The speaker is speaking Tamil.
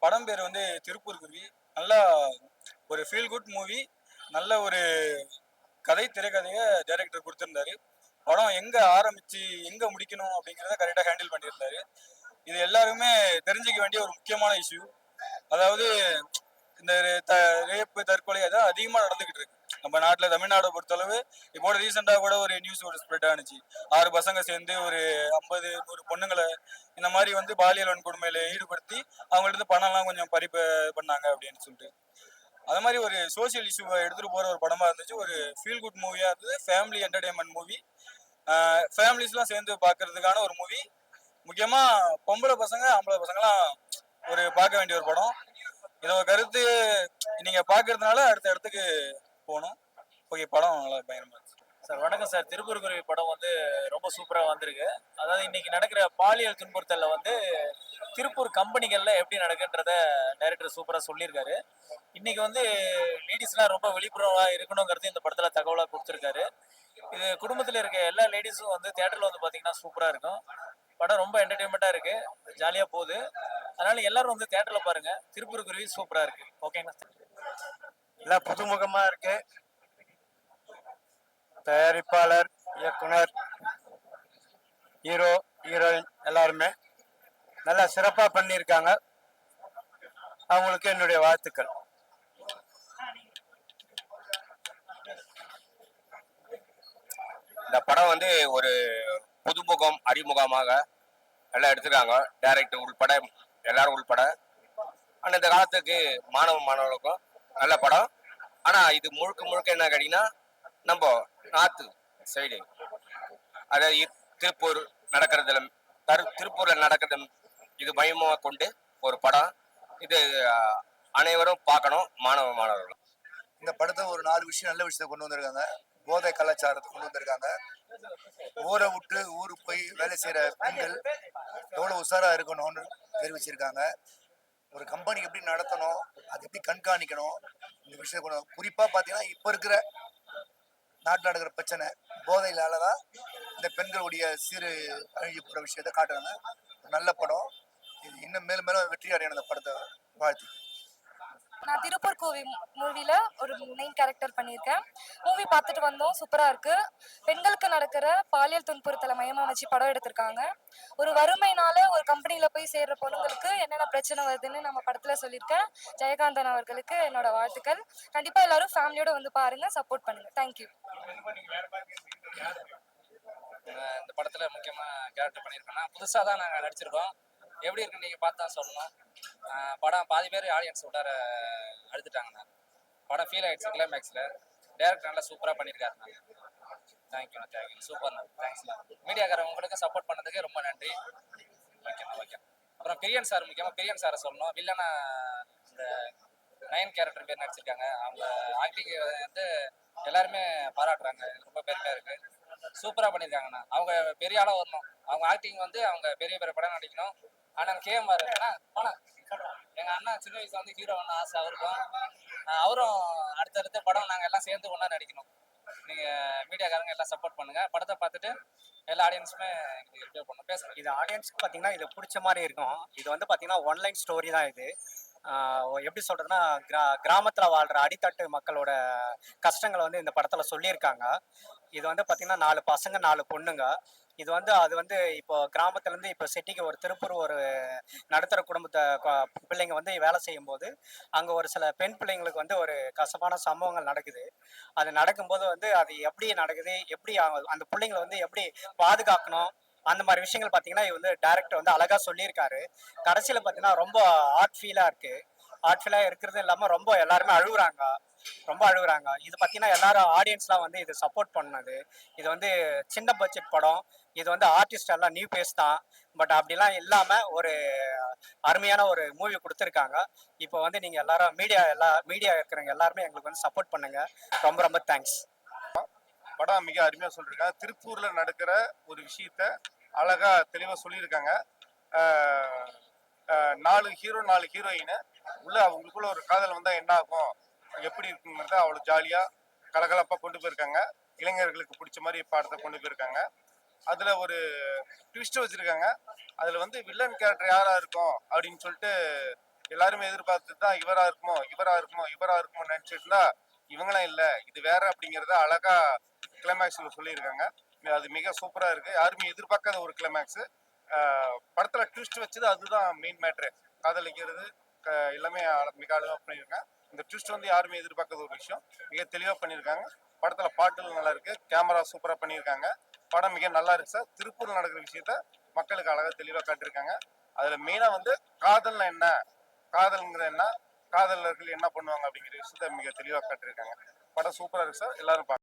படம் பேர் வந்து திருப்பூர் குருவி. நல்லா ஒரு ஃபீல் குட் மூவி. நல்ல ஒரு திரைக்கதையை டைரக்டர் கொடுத்திருந்தாரு. படம் எங்க ஆரம்பிச்சு எங்க முடிக்கணும் அப்படிங்கிறத கரெக்டா ஹேண்டில் பண்ணியிருந்தாரு. இது எல்லாருமே தெரிஞ்சுக்க வேண்டிய ஒரு முக்கியமான இஷ்யூ. அதாவது இந்த ரேப்பு தற்கொலை அதான் அதிகமா நடந்துகிட்டு இருக்கு நம்ம நாட்டுல. தமிழ்நாடை பொறுத்தளவு இப்போ ரீசெண்டா கூட ஒரு நியூஸ் ஒரு ஸ்ப்ரெட் ஆனிச்சு. 6 பசங்க சேர்ந்து ஒரு 50 100 பொண்ணுங்களை இந்த மாதிரி வந்து பாலியல் வன்கொடுமையில ஈடுபடுத்தி அவங்கள்ட்ட இருந்து பணம் எல்லாம் கொஞ்சம் பறிப்பு பண்ணாங்க அப்படின்னு சொல்லிட்டு அது மாதிரி ஒரு சோசியல் இஷ்யூவை எடுத்துட்டு போற ஒரு படமா இருந்துச்சு. ஒரு ஃபீல் குட் மூவியா இருந்தது. Family entertainment movie. ஃபேமிலிஸ்லாம் சேர்ந்து பார்க்கறதுக்கான ஒரு மூவி. முக்கியமா பொம்பளை பசங்க ஆம்பளை பசங்கலாம் ஒரு பார்க்க வேண்டிய ஒரு படம். இதோட கருத்து நீங்க பாக்குறதுனால அடுத்த இடத்துக்கு போகணும். ஓகே, படம் நல்லா பயங்கரமா இருக்கு. சார் வணக்கம் சார். திருப்பூர் குருவி படம் வந்து ரொம்ப சூப்பராக வந்திருக்கு. அதாவது இன்னைக்கு நடக்கிற பாலியல் துன்புறுத்தல்ல வந்து திருப்பூர் கம்பெனிகள்ல எப்படி நடக்குன்றத டைரக்டர் சூப்பராக சொல்லியிருக்காரு. இன்னைக்கு வந்து லேடிஸ்லாம் ரொம்ப விழிப்புணர்வாக இருக்கணுங்கிறது இந்த படத்தில் தகவலாக கொடுத்துருக்காரு. இது குடும்பத்தில் இருக்க எல்லா லேடிஸும் வந்து தேட்டரில் வந்து பார்த்தீங்கன்னா சூப்பராக இருக்கும். படம் ரொம்ப என்டர்டைன்மெண்ட்டாக இருக்கு, ஜாலியாக போகுது. அதனால எல்லாரும் வந்து தேட்டரில் பாருங்க. திருப்பூர் குருவி சூப்பராக இருக்கு. ஓகேங்களா? எல்லாம் புதுமுகமா இருக்கு. தயாரிப்பாளர், இயக்குனர், ஹீரோ, ஹீரோயின் எல்லாருமே நல்லா சிறப்பா பண்ணியிருக்காங்க. அவங்களுக்கு என்னுடைய வாழ்த்துக்கள். இந்த படம் வந்து ஒரு புதுமுகம் அறிமுகமாக எல்லாம் எடுத்துருக்காங்க. டைரக்டர் உள்பட எல்லாரும் உள்பட. ஆனால் இந்த காலத்துக்கு மாணவர்களுக்கும் நல்ல படம். ஆனால் இது முழுக்க முழுக்க என்ன கேட்டீங்கன்னா நம்ம நார்த்து சைடு, அதாவது திருப்பூர் நடக்கிறதுல திருப்பூர்ல நடக்கிறது இது மையமாக கொண்டு ஒரு படம். இது அனைவரும் பார்க்கணும், மாணவர்கள். இந்த படத்தை ஒரு 4 விஷயம் நல்ல விஷயத்தை கொண்டு வந்திருக்காங்க. போதை கலாச்சாரத்தை கொண்டு வந்திருக்காங்க. ஊரை விட்டு ஊருக்கு போய் வேலை செய்யற பெண்கள் எவ்வளவு உஷாரா இருக்கணும்னு தெரிவிச்சிருக்காங்க. ஒரு கம்பெனி எப்படி நடத்தணும், அது எப்படி கண்காணிக்கணும், இந்த விஷயத்தை கொண்டு குறிப்பா பாத்தீங்கன்னா இப்ப இருக்கிற நாட்டில் நடக்கிற பிரச்சனை போதையிலாலதான் இந்த பெண்களுடைய சீரு அழிஞ்சு போற விஷயத்த காட்டுறாங்க. நல்ல படம். இது இன்னும் மேலும் மேலும் வெற்றி அடையணும் இந்த படத்தை. வாழ்த்து. நான் திருப்பூர் கோவி மூவில ஒரு மெயின் கேரக்டர் பண்ணியிருக்கேன். மூவி பார்த்துட்டு வந்தோம், சூப்பரா இருக்கு. பெண்களுக்கு நடக்கிற பாலியல் துன்புறுத்தலை மையமா வச்சு படம் எடுத்திருக்காங்க. ஒரு வறுமைனால ஒரு கம்பெனில போய் சேர்ற பொண்ணுங்களுக்கு என்னென்ன பிரச்சனை வருதுன்னு நம்ம படத்துல சொல்லியிருக்கேன். ஜெயகாந்தன் அவர்களுக்கு என்னோட வாழ்த்துக்கள். கண்டிப்பா எல்லாரும் ஃபேமிலியோட வந்து பாருங்க, சப்போர்ட் பண்ணுங்க. தேங்க்யூ. இந்த படத்துல முக்கியமா கேரக்டர் பண்ணியிருக்கோம்னா புதுசாக தான் நாங்கள் நடிச்சிருக்கோம். எப்படி இருக்குன்னு நீங்கள் பார்த்தா சொல்லணும். படம் பாதி பேர் ஆடியன்ஸ் விட்டார அழுதுட்டாங்கண்ணா. படம் ஃபீல் ஆகிடுச்சு கிளைமேக்ஸில். டேரக்டர் நல்லா சூப்பராக பண்ணியிருக்காருண்ணா. தேங்க்யூண்ணா, தேங்க்யூ, சூப்பர்ண்ணா, தேங்க்ஸ்ண்ணா. மீடியாக்காரவங்களுக்கு சப்போர்ட் பண்ணதுக்கு ரொம்ப நன்றி. ஓகேண்ணா, ஓகே. அப்புறம் பிரியன் சார், முக்கியமாக பிரியன் சாரை சொல்லணும். வில்லனா இந்த 9 கேரக்டர் பேர் நடிச்சிருக்காங்க. அவங்க ஆக்டிங் வந்து எல்லாருமே பாராட்டுறாங்க. ரொம்ப பெருமையாக இருக்குது. சூப்பராக பண்ணியிருக்காங்கண்ணா. அவங்க பெரிய ஆளாக வரணும். அவங்க ஆக்டிங் வந்து அவங்க பெரிய பெரிய படம் நடிக்கணும். ஆனால் கேஎம்ஆர் ஆனால் எங்கள் அண்ணா சின்ன வயசுல வந்து ஹீரோ ஒன்று ஆசை அவருக்கும். அவரும் அடுத்தடுத்த படம் நாங்கள் எல்லாம் சேர்ந்து ஒன்றா நடிக்கணும். நீங்கள் மீடியாக்காரங்க எல்லாம் சப்போர்ட் பண்ணுங்கள். படத்தை பார்த்துட்டு எல்லா ஆடியன்ஸுமே எங்களுக்கு பண்ணணும் பேசுகிறேன். இது ஆடியன்ஸ்க்கு பார்த்தீங்கன்னா இது பிடிச்ச மாதிரி இருக்கும். இது வந்து பார்த்தீங்கன்னா ஒன்லைன் ஸ்டோரி தான் இது. எப்படி சொல்றதுன்னா கிராமத்தில் வாழ்ற அடித்தட்டு மக்களோட கஷ்டங்களை வந்து இந்த படத்தில் சொல்லியிருக்காங்க. இது வந்து பார்த்தீங்கன்னா 4 பசங்க 4 பொண்ணுங்க. இது வந்து அது வந்து இப்போ கிராமத்துலேருந்து இப்போ சிட்டிக்கு ஒரு திருப்பூர் ஒரு நடுத்தர குடும்பத்தை பிள்ளைங்க வந்து வேலை செய்யும் போது அங்கே ஒரு சில பெண் பிள்ளைங்களுக்கு வந்து ஒரு கசப்பான சம்பவங்கள் நடக்குது. அது நடக்கும்போது வந்து அது எப்படி நடக்குது, எப்படி அந்த பிள்ளைங்களை வந்து எப்படி பாதுகாக்கணும், அந்த மாதிரி விஷயங்கள் பார்த்தீங்கன்னா இது வந்து டைரக்டர் வந்து அழகா சொல்லியிருக்காரு. கடைசியில் பார்த்தீங்கன்னா ரொம்ப ஆர்ட் ஃபீலாக இருக்கு. ஆர்ட் ஃபீலாக இருக்கிறது இல்லாமல் ரொம்ப எல்லாருமே அழுகுறாங்க, ரொம்ப அழுகுறாங்க. இது பார்த்தீங்கன்னா எல்லாரும் ஆடியன்ஸ்லாம் வந்து இது சப்போர்ட் பண்ணது. இது வந்து சின்ன பட்ஜெட் படம். இது வந்து ஆர்டிஸ்ட் எல்லாம் நியூ பேஸ் தான். பட் அப்படிலாம் இல்லாமல் ஒரு அருமையான ஒரு மூவி கொடுத்துருக்காங்க. இப்போ வந்து நீங்கள் எல்லாரும் மீடியா இருக்கிறவங்க எல்லாருமே எங்களுக்கு வந்து சப்போர்ட் பண்ணுங்க. ரொம்ப ரொம்ப தேங்க்ஸ். படம் மிக அருமையாக சொல்லியிருக்காங்க. திருப்பூர்ல நடக்கிற ஒரு விஷயத்த அழகா தெளிவா சொல்லியிருக்காங்க. 4 ஹீரோ 4 ஹீரோயின் உள்ள அவங்களுக்குள்ள ஒரு காதல் வந்தா என்ன ஆகும், எப்படி இருக்குங்கிறத அவ்வளோ ஜாலியா கலகலப்பா கொண்டு போயிருக்காங்க. இளைஞர்களுக்கு பிடிச்ச மாதிரி படத்தை கொண்டு போயிருக்காங்க. அதுல ஒரு ட்விஸ்ட் வச்சிருக்காங்க. அதுல வந்து வில்லன் கேரக்டர் யாரா இருக்கும் அப்படின்னு சொல்லிட்டு எல்லாருமே எதிர்பார்த்துட்டு தான் இவரா இருக்குமோ இவரா இருக்குமோ இவரா இருக்குமோ நினைச்சிட்டு இருந்தா இவங்களாம் இல்ல இது வேற அப்படிங்கறத அழகா கிளைமேக்ஸ்ல சொல்லியிருக்காங்க. அது மிக சூப்பரா இருக்கு. யாருமே எதிர்பார்க்காத ஒரு கிளைமேக்ஸ். படத்துல ட்விஸ்ட் வச்சது அதுதான் மெயின் மேட்ரு. காதலிக்கிறது எல்லாமே மிக அழகா பண்ணியிருக்காங்க. இந்த ட்விஸ்ட் வந்து யாருமே எதிர்பார்க்காத ஒரு விஷயம். மிக தெளிவா பண்ணியிருக்காங்க. படத்துல பாட்டுகள் நல்லா இருக்கு, கேமரா சூப்பரா பண்ணியிருக்காங்க. படம் மிக நல்லா இருக்கு சார். திருப்பூர்ல நடக்கிற விஷயத்த மக்களுக்கு அழகா தெளிவா காட்டியிருக்காங்க. அதுல மெயினா வந்து காதல்னா என்ன, காதல்ங்கிற என்ன, காதலர்கள் என்ன பண்ணுவாங்க அப்படிங்கிற விஷயத்த மிக தெளிவா காட்டியிருக்காங்க. படம் சூப்பரா இருக்கு சார். எல்லாரும்